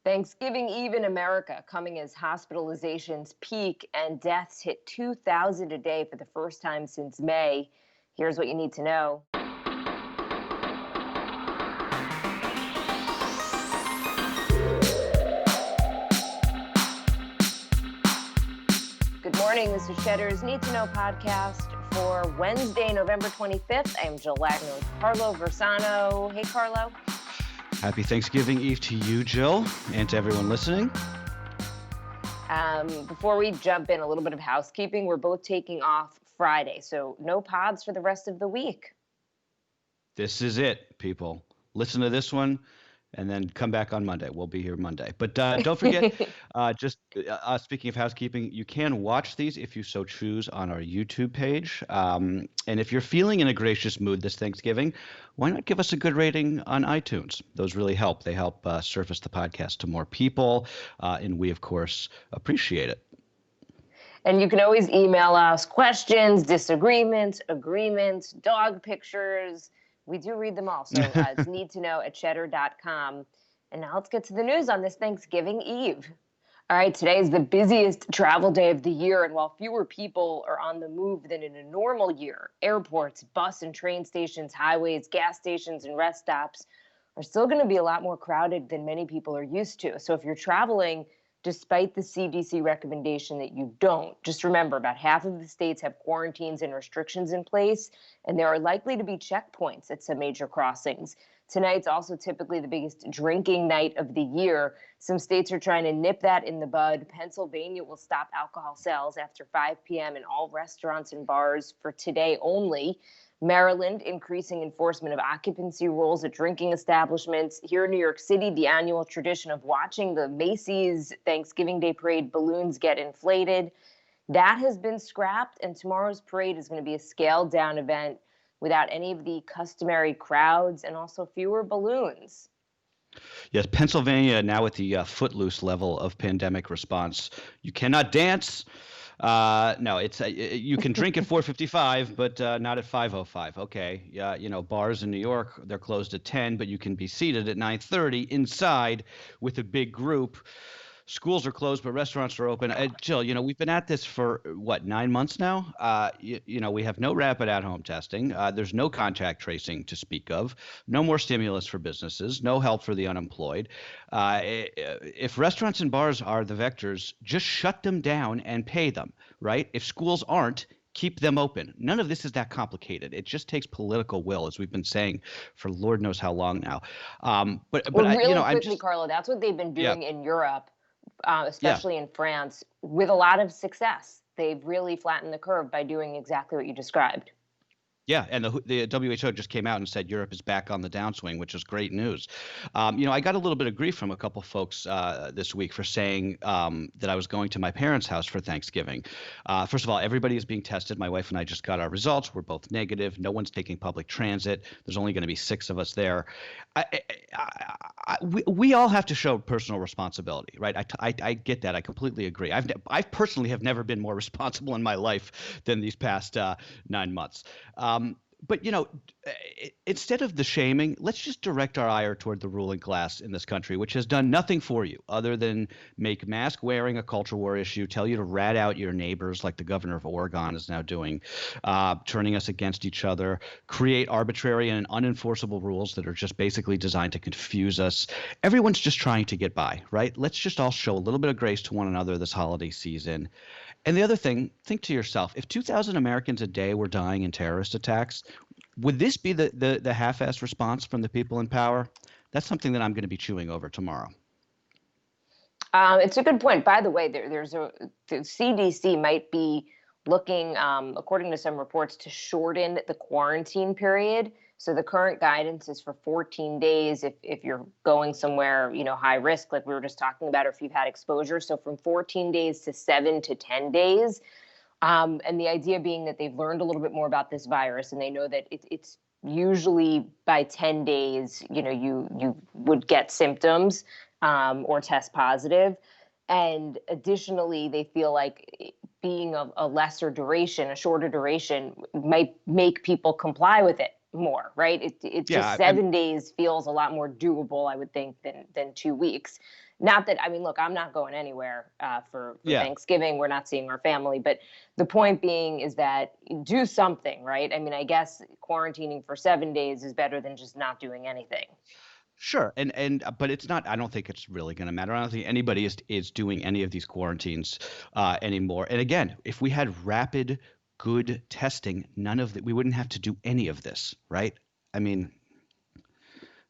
Thanksgiving Eve in America coming as hospitalizations peak and deaths hit 2,000 a day for the first time since May. Here's what you need to know. Good morning. This is Cheddar's Need2Know podcast for Wednesday, November 25th. I am Jill Wagner with Carlo Versano. Hey, Carlo. Happy Thanksgiving Eve to you, Jill, and to everyone listening. Before we jump in, a little bit of housekeeping. We're both taking off Friday, so no pods for the rest of the week. This is it, people. Listen to this one and then come back on Monday. We'll be here Monday. But don't forget, speaking of housekeeping, you can watch these if you so choose on our YouTube page. And if you're feeling in a gracious mood this Thanksgiving, why not give us a good rating on iTunes? Those really help. They help surface the podcast to more people. And we, of course, appreciate it. And you can always email us questions, disagreements, agreements, dog pictures. We do read them all. So it's Need2Know@Cheddar.com. And now let's get to the news on this Thanksgiving Eve. All right, today is the busiest travel day of the year. And while fewer people are on the move than in a normal year, airports, bus and train stations, highways, gas stations, and rest stops are still going to be a lot more crowded than many people are used to. So if you're traveling, despite the CDC recommendation that you don't, just remember about half of the states have quarantines and restrictions in place, and there are likely to be checkpoints at some major crossings. Tonight's also typically the biggest drinking night of the year. Some states are trying to nip that in the bud. Pennsylvania will stop alcohol sales after 5 p.m. in all restaurants and bars for today only. Maryland increasing enforcement of occupancy rules at drinking establishments. Here in New York City, the annual tradition of watching the Macy's Thanksgiving Day Parade balloons get inflated, that has been scrapped, and tomorrow's parade is going to be a scaled down event without any of the customary crowds and also fewer balloons. Yes, Pennsylvania now at the footloose level of pandemic response. You cannot dance. No, it's you can drink at 4:55, but not at 5:05. Okay, yeah, bars in New York, they're closed at 10, but you can be seated at 9:30 inside with a big group. Schools are closed, but restaurants are open. Jill, we've been at this for 9 months now. We have no rapid at-home testing. There's no contact tracing to speak of. No more stimulus for businesses. No help for the unemployed. If restaurants and bars are the vectors, just shut them down and pay them, right? If schools aren't, keep them open. None of this is that complicated. It just takes political will, as we've been saying for Lord knows how long now. But really quickly, Carlo, that's what they've been doing in Europe. Especially in France, with a lot of success. They've really flattened the curve by doing exactly what you described. Yeah, and the WHO just came out and said Europe is back on the downswing, which is great news. I got a little bit of grief from a couple folks this week for saying that I was going to my parents' house for Thanksgiving. First of all, everybody is being tested. My wife and I just got our results. We're both negative. No one's taking public transit. There's only going to be 6 of us there. We all have to show personal responsibility, right? I get that. I completely agree. I personally have never been more responsible in my life than these past 9 months. But, instead of the shaming, let's just direct our ire toward the ruling class in this country, which has done nothing for you other than make mask wearing a culture war issue, tell you to rat out your neighbors like the governor of Oregon is now doing, turning us against each other, create arbitrary and unenforceable rules that are just basically designed to confuse us. Everyone's just trying to get by, right? Let's just all show a little bit of grace to one another this holiday season. And the other thing, think to yourself, if 2,000 Americans a day were dying in terrorist attacks, would this be the half-assed response from the people in power? That's something that I'm going to be chewing over tomorrow. It's a good point. By the way, the CDC might be looking, according to some reports, to shorten the quarantine period. So the current guidance is for 14 days if you're going somewhere, high risk, like we were just talking about, or if you've had exposure. So from 14 days to 7 to 10 days. And the idea being that they've learned a little bit more about this virus, and they know that it's usually by 10 days, you would get symptoms or test positive. And additionally, they feel like being a lesser duration, a shorter duration, might make people comply with it more, right? It just 7 days feels a lot more doable, I would think, than 2 weeks. Not that, I mean, look, I'm not going anywhere for Yeah. Thanksgiving. We're not seeing our family. But the point being is that do something, right? I mean, I guess quarantining for 7 days is better than just not doing anything. Sure, and but it's not. I don't think it's really going to matter. I don't think anybody is doing any of these quarantines anymore. And again, if we had rapid, good testing, none of that, we wouldn't have to do any of this, right? I mean,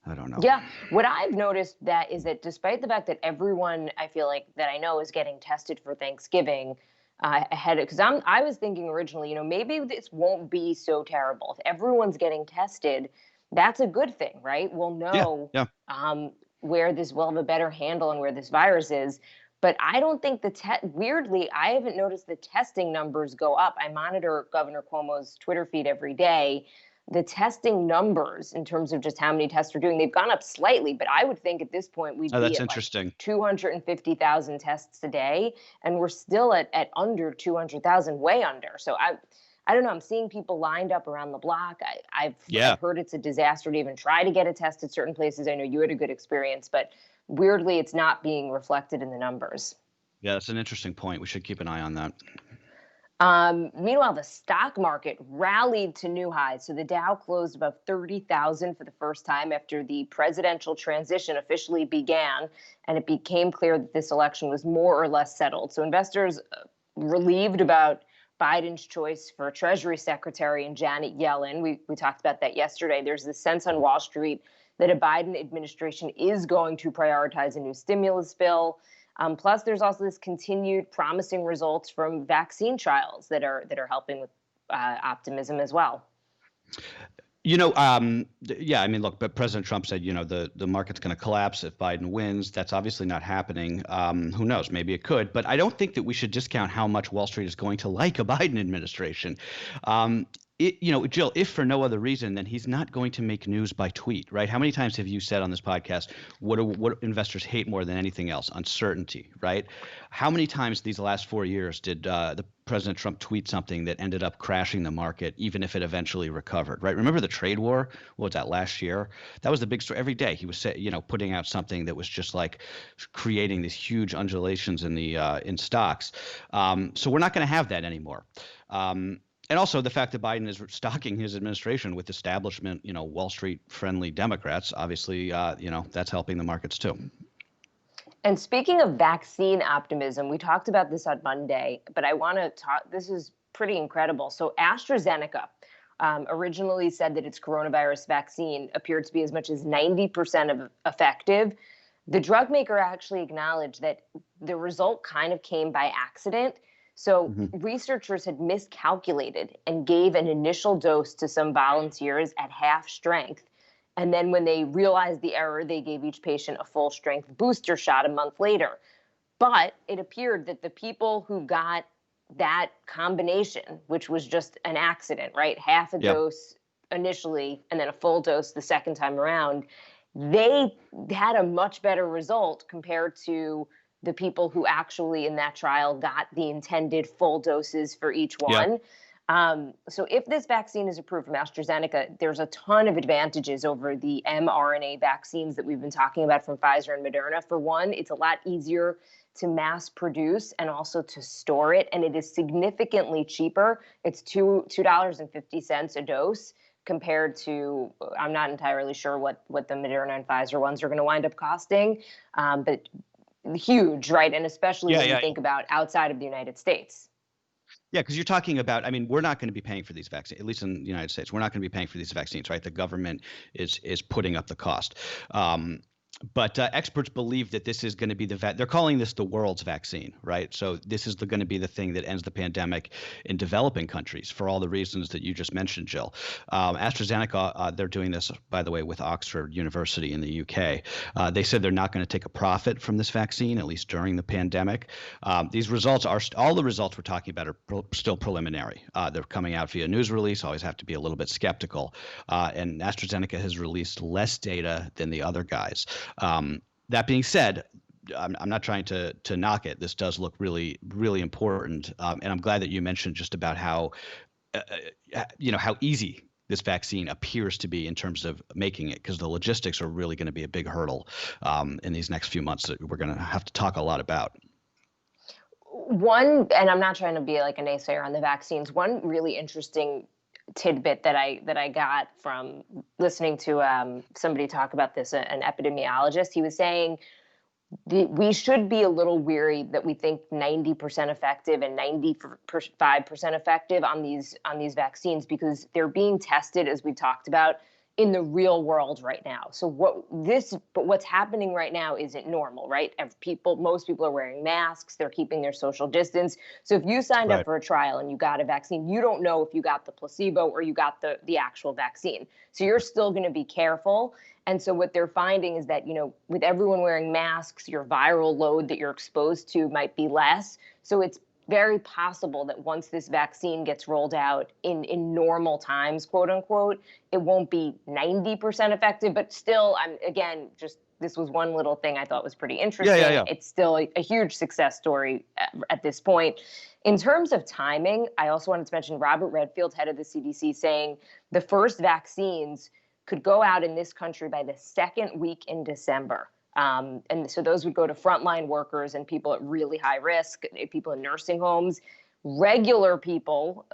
I don't know. Yeah, what I've noticed that is that despite the fact that everyone I feel like that I know is getting tested for Thanksgiving ahead of, because I was thinking originally, maybe this won't be so terrible if everyone's getting tested. That's a good thing, right? We'll Yeah, know yeah. where this will have a better handle on where this virus is. But I don't think weirdly, I haven't noticed the testing numbers go up. I monitor Governor Cuomo's Twitter feed every day. The testing numbers in terms of just how many tests are doing, they've gone up slightly, but I would think at this point we'd Oh, be that's at like interesting. 250,000 tests a day, and we're still at under 200,000, way under. So I don't know. I'm seeing people lined up around the block. Yeah, I've heard it's a disaster to even try to get a test at certain places. I know you had a good experience, but weirdly, it's not being reflected in the numbers. yeah. That's an interesting point. We should keep an eye on that. Meanwhile, the stock market rallied to new highs. So the Dow closed above 30,000 for the first time after the presidential transition officially began, and it became clear that this election was more or less settled. So investors relieved about Biden's choice for Treasury Secretary and Janet Yellen. We talked about that yesterday. There's this sense on Wall Street that a Biden administration is going to prioritize a new stimulus bill. Plus, there's also this continued promising results from vaccine trials that are helping with optimism as well. Yeah, I mean, look, but President Trump said, the market's going to collapse if Biden wins. That's obviously not happening. Who knows? Maybe it could, but I don't think that we should discount how much Wall Street is going to like a Biden administration. Jill, if for no other reason, then he's not going to make news by tweet, right? How many times have you said on this podcast, what investors hate more than anything else? Uncertainty, right? How many times these last 4 years did the President Trump tweet something that ended up crashing the market, even if it eventually recovered, right? Remember the trade war? What was that, last year? That was the big story. Every day he was, putting out something that was just like creating these huge undulations in stocks. So we're not going to have that anymore. And also the fact that Biden is stocking his administration with establishment, Wall Street friendly Democrats, obviously, that's helping the markets too. And speaking of vaccine optimism, we talked about this on Monday, but I want to talk. This is pretty incredible. So Astrazeneca originally said that its coronavirus vaccine appeared to be as much as 90% effective. The drug maker actually acknowledged that the result kind of came by accident. So researchers had miscalculated and gave an initial dose to some volunteers at half strength. And then when they realized the error, they gave each patient a full strength booster shot a month later. But it appeared that the people who got that combination, which was just an accident, right? Half a dose initially and then a full dose the second time around, they had a much better result compared to the people who actually in that trial got the intended full doses for each one. So if this vaccine is approved from AstraZeneca, there's a ton of advantages over the mRNA vaccines that we've been talking about from Pfizer and Moderna. For one, it's a lot easier to mass produce and also to store it, and it is significantly cheaper. It's $2.50 a dose compared to, I'm not entirely sure what the Moderna and Pfizer ones are going to wind up costing, but huge, right? And especially when you think about outside of the United States. Yeah, because you're talking about, I mean, we're not going to be paying for these vaccines, at least in the United States. We're not going to be paying for these vaccines, right? The government is putting up the cost. But experts believe that this is going to be they're calling this the world's vaccine, right? So this is going to be the thing that ends the pandemic in developing countries for all the reasons that you just mentioned, Jill. AstraZeneca, they're doing this, by the way, with Oxford University in the UK. They said they're not going to take a profit from this vaccine, at least during the pandemic. These results all the results we're talking about are still preliminary. They're coming out via news release. Always have to be a little bit skeptical. And AstraZeneca has released less data than the other guys. That being said, I'm not trying to knock it. This does look really, really important, and I'm glad that you mentioned just about how how easy this vaccine appears to be in terms of making it, because the logistics are really going to be a big hurdle in these next few months that we're going to have to talk a lot about. One, and I'm not trying to be like a naysayer on the vaccines, one really interesting tidbit that I got from listening to somebody talk about this, an epidemiologist. He was saying we should be a little weary that we think 90% effective and 95% effective on these vaccines, because they're being tested, as we talked about, in the real world right now. So what's happening right now isn't normal, right? Most people are wearing masks, they're keeping their social distance. So if you signed up for a trial and you got a vaccine, you don't know if you got the placebo or you got the actual vaccine. So you're still going to be careful. And so what they're finding is that, with everyone wearing masks, your viral load that you're exposed to might be less. So it's very possible that once this vaccine gets rolled out in normal times, quote unquote, it won't be 90% effective, but still, this was one little thing I thought was pretty interesting. Yeah. It's still a huge success story at this point. In terms of timing, I also wanted to mention Robert Redfield, head of the CDC, saying the first vaccines could go out in this country by the second week in December. And so those would go to frontline workers and people at really high risk, people in nursing homes. Regular people,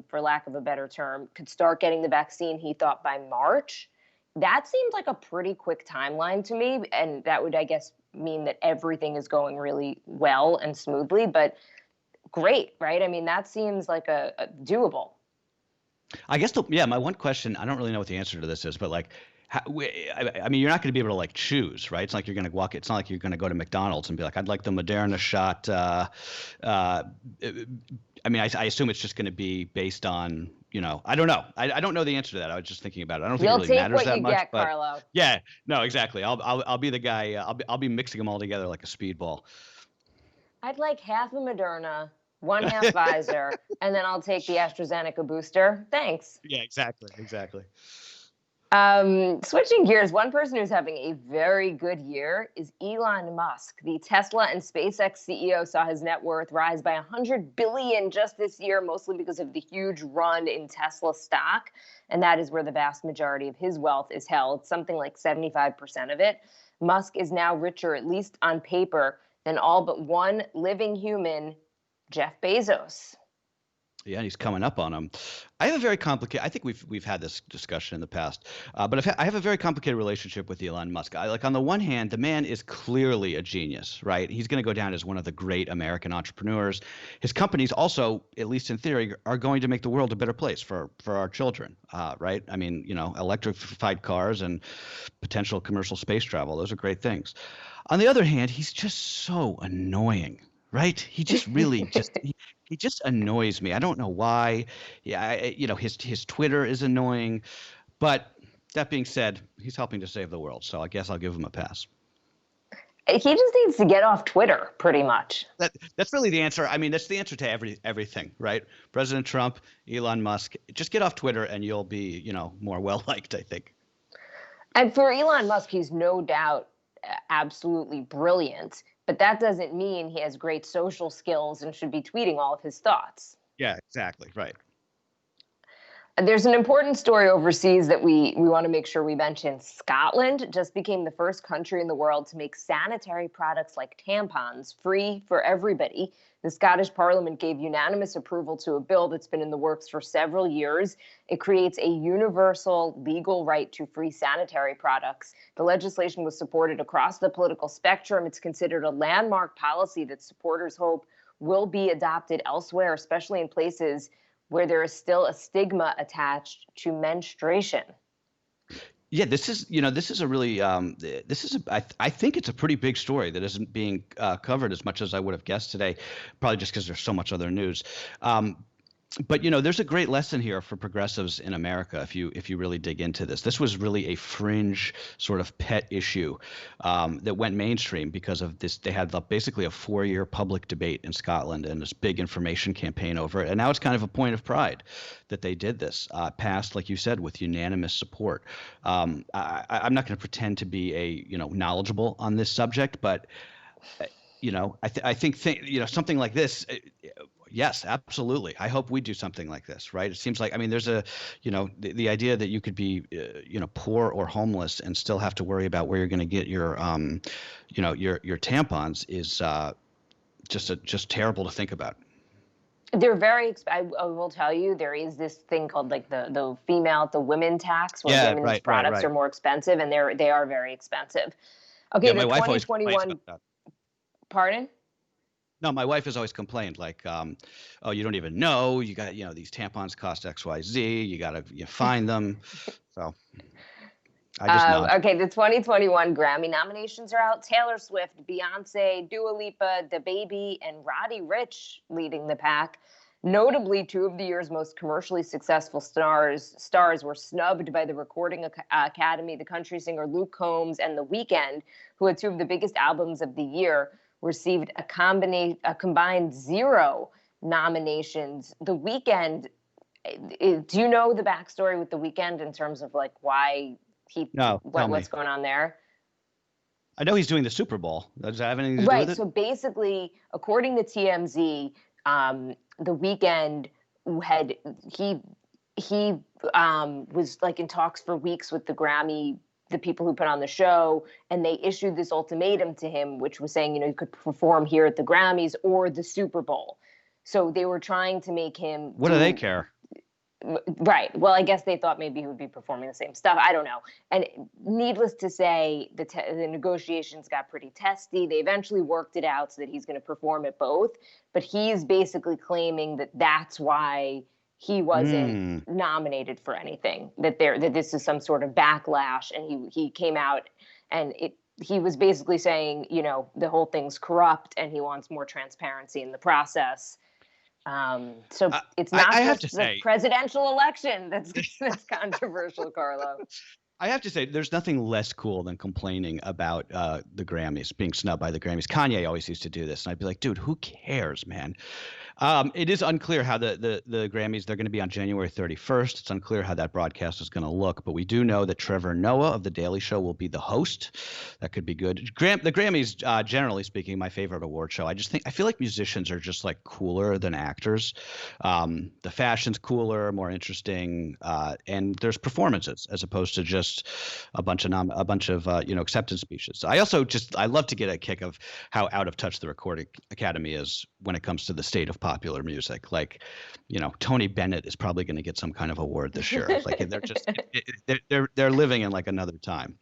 for lack of a better term, could start getting the vaccine, he thought, by March. That seemed like a pretty quick timeline to me. And that would, I guess, mean that everything is going really well and smoothly. But great, right? I mean, that seems like a doable. I guess my one question, I don't really know what the answer to this is, but like, I mean, you're not going to be able to like choose, right? It's like you're going to walk. It's not like you're going to go to McDonald's and be like, I'd like the Moderna shot. I mean, I assume it's just going to be based on, I don't know. I don't know the answer to that. I was just thinking about it. I don't think it really matters that much. Get, Carlo. Yeah, no, exactly. I'll be the guy. I'll be mixing them all together like a speedball. I'd like half a Moderna, one half Pfizer, and then I'll take the Astrazeneca booster. Thanks. Yeah, exactly. Switching gears, one person who's having a very good year is Elon Musk. The Tesla and SpaceX CEO saw his net worth rise by $100 billion just this year, mostly because of the huge run in Tesla stock. And that is where the vast majority of his wealth is held, something like 75% of it. Musk is now richer, at least on paper, than all but one living human, Jeff Bezos. Yeah, and he's coming up on him. I have a very complicated. I think we've had this discussion in the past, but I have a very complicated relationship with Elon Musk. On the one hand, the man is clearly a genius, right? He's going to go down as one of the great American entrepreneurs. His companies also, at least in theory, are going to make the world a better place for our children, right? I mean, electrified cars and potential commercial space travel. Those are great things. On the other hand, he's just so annoying. Right? He just really he just annoys me. I don't know why. Yeah, his Twitter is annoying, but that being said, he's helping to save the world, so I guess I'll give him a pass. He just needs to get off Twitter, pretty much. That's really the answer. I mean, that's the answer to everything, right? President Trump, Elon Musk, just get off Twitter and you'll be, more well liked, I think. And for Elon Musk, he's no doubt absolutely brilliant. But that doesn't mean he has great social skills and should be tweeting all of his thoughts. Yeah, exactly. Right. There's an important story overseas that we want to make sure we mention. Scotland just became the first country in the world to make sanitary products like tampons free for everybody. The Scottish Parliament gave unanimous approval to a bill that's been in the works for several years. It creates a universal legal right to free sanitary products. The legislation was supported across the political spectrum. It's considered a landmark policy that supporters hope will be adopted elsewhere, especially in places where there is still a stigma attached to menstruation. Yeah, this is a really I think it's a pretty big story that isn't being covered as much as I would have guessed today, probably just because there's so much other news. But there's a great lesson here for progressives in America if you really dig into this. This was really a fringe sort of pet issue that went mainstream because of this. They had basically a 4-year public debate in Scotland and this big information campaign over it. And now it's kind of a point of pride that they did this. Passed, like you said, with unanimous support. I'm not going to pretend to be knowledgeable on this subject, but I think something like this, Yes, absolutely. I hope we do something like this, right? It seems like, I mean, there's the idea that you could be, poor or homeless and still have to worry about where you're going to get your tampons is just terrible to think about. They're I will tell you, there is this thing called like the women tax, where Yeah, women's right, right, products are right. more expensive, and they are very expensive. Okay, Yeah, the my wife always complains 2021, about that. pardon? No, my wife has always complained, like, oh, you don't even know. You got, these tampons cost XYZ. You find them. So I just nod. Okay, the 2021 Grammy nominations are out. Taylor Swift, Beyonce, Dua Lipa, DaBaby, and Roddy Ricch leading the pack. Notably, two of the year's most commercially successful stars were snubbed by the Recording Academy. The country singer Luke Combs and The Weeknd, who had two of the biggest albums of the year, received a combined 0 nominations. The Weeknd, do you know the backstory with The Weeknd in terms of like why No, tell me. what's going on there? I know he's doing the Super Bowl. Does that have anything to do with Right. it? So basically, according to TMZ, The Weeknd had he was like in talks for weeks with the people who put on the show, and they issued this ultimatum to him, which was saying, you could perform here at the Grammys or the Super Bowl. So they were trying to make him What do they care? Right. Well, I guess they thought maybe he would be performing the same stuff. I don't know. And needless to say, the negotiations got pretty testy. They eventually worked it out so that he's going to perform at both. But he's basically claiming that that's why he wasn't nominated for anything. That this is some sort of backlash, and he came out and he was basically saying, the whole thing's corrupt, and he wants more transparency in the process. So it's not I have to just the say, presidential election that's controversial, Carlo. I have to say, there's nothing less cool than complaining about the Grammys, being snubbed by the Grammys. Kanye always used to do this, and I'd be like, dude, who cares, man? It is unclear how the Grammys, they're going to be on January 31st. It's unclear how that broadcast is going to look, but we do know that Trevor Noah of The Daily Show will be the host. That could be good. The Grammys, generally speaking, my favorite award show. I feel like musicians are just like cooler than actors. The fashion's cooler, more interesting, and there's performances as opposed to just a bunch of acceptance speeches. I love to get a kick of how out of touch the Recording Academy is when it comes to the state of popular music. Like, Tony Bennett is probably going to get some kind of award this year. Like they're living in like another time.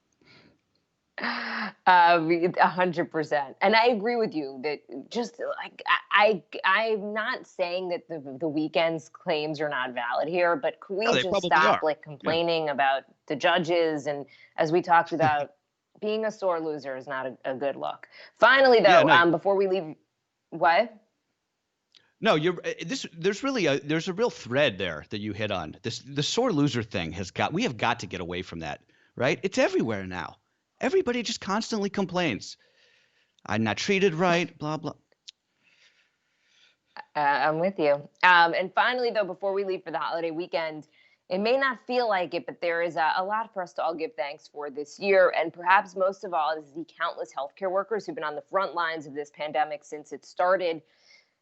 100%. And I agree with you that just like I'm not saying that the Weeknd's claims are not valid here, but could we just stop like complaining about the judges? And as we talked about, being a sore loser is not a good look. Finally, though, before we leave, what? No, there's a real thread there that you hit on. The sore loser thing we have got to get away from that, right? It's everywhere now. Everybody just constantly complains. I'm not treated right, blah, blah. I'm with you. And finally, though, before we leave for the holiday weekend, it may not feel like it, but there is a lot for us to all give thanks for this year. And perhaps most of all is the countless healthcare workers who've been on the front lines of this pandemic since it started.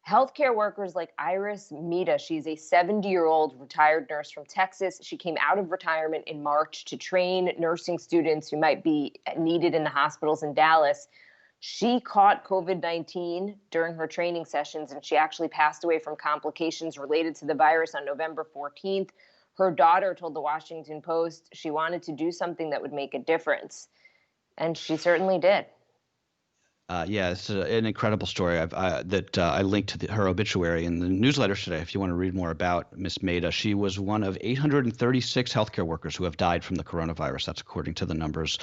Healthcare workers like Iris Mita. She's a 70-year-old retired nurse from Texas. She came out of retirement in March to train nursing students who might be needed in the hospitals in Dallas. She caught COVID-19 during her training sessions, and she actually passed away from complications related to the virus on November 14th. Her daughter told the Washington Post she wanted to do something that would make a difference, and she certainly did. Yeah, it's an incredible story. I linked to her obituary in the newsletter today. If you want to read more about Miss Maida, she was one of 836 healthcare workers who have died from the coronavirus. That's according to the numbers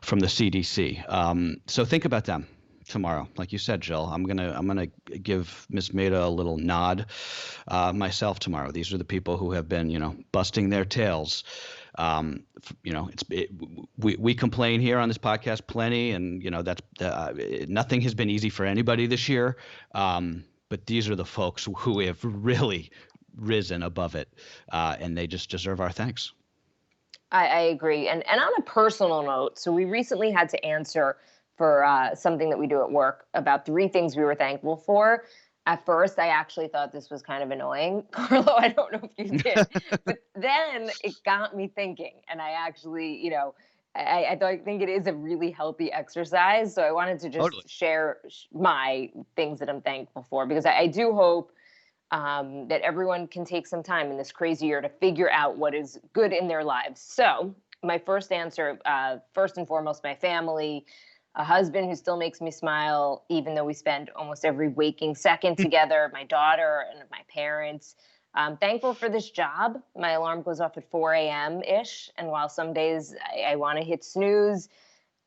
from the CDC. So think about them tomorrow. Like you said, Jill, I'm gonna give Miss Maida a little nod myself tomorrow. These are the people who have been, busting their tails. We complain here on this podcast plenty, and that's nothing has been easy for anybody this year. But these are the folks who have really risen above it, and they just deserve our thanks. I agree. And on a personal note, so we recently had to answer for something that we do at work about 3 things we were thankful for. At first, I actually thought this was kind of annoying, Carlo. I don't know if you did, but then it got me thinking, and I actually, I think it is a really healthy exercise. So I wanted to just Totally. share my things that I'm thankful for, because I do hope that everyone can take some time in this crazy year to figure out what is good in their lives. So my first answer, first and foremost, my family, a husband who still makes me smile, even though we spend almost every waking second together, my daughter and my parents. I'm thankful for this job. My alarm goes off at 4 a.m. ish. And while some days I want to hit snooze,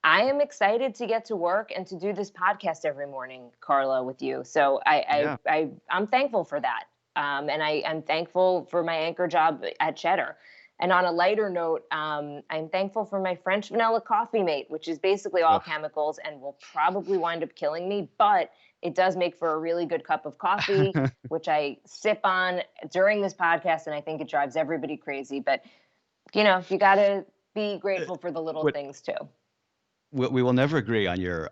I am excited to get to work and to do this podcast every morning, Carlo, with you. So I'm thankful for that. And I'm thankful for my anchor job at Cheddar. And on a lighter note, I'm thankful for my French vanilla coffee mate, which is basically all chemicals and will probably wind up killing me, but it does make for a really good cup of coffee, which I sip on during this podcast, and I think it drives everybody crazy. But, you got to be grateful for the little things too. We will never agree on your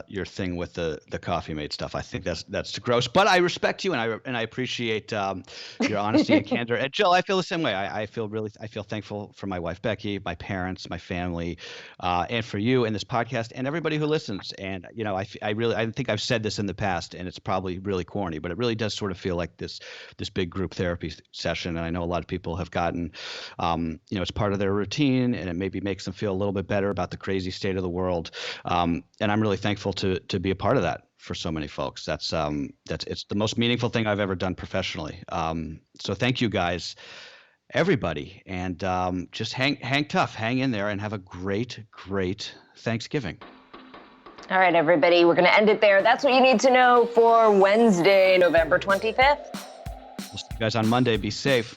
your thing with the coffee mate stuff. I think that's gross. But I respect you, and I appreciate your honesty and candor. And Jill, I feel the same way. I feel thankful for my wife Becky, my parents, my family, and for you and this podcast and everybody who listens. And I think I've said this in the past, and it's probably really corny, but it really does sort of feel like this big group therapy session. And I know a lot of people have gotten, it's part of their routine, and it maybe makes them feel a little bit better about the crazy state of the world, and I'm really thankful to be a part of that for so many folks. It's the most meaningful thing I've ever done professionally. So thank you guys, everybody, and just hang tough, hang in there, and have a great Thanksgiving. All right, everybody, we're going to end it there. That's what you need to know for Wednesday, November 25th. We'll see you guys on Monday. Be safe.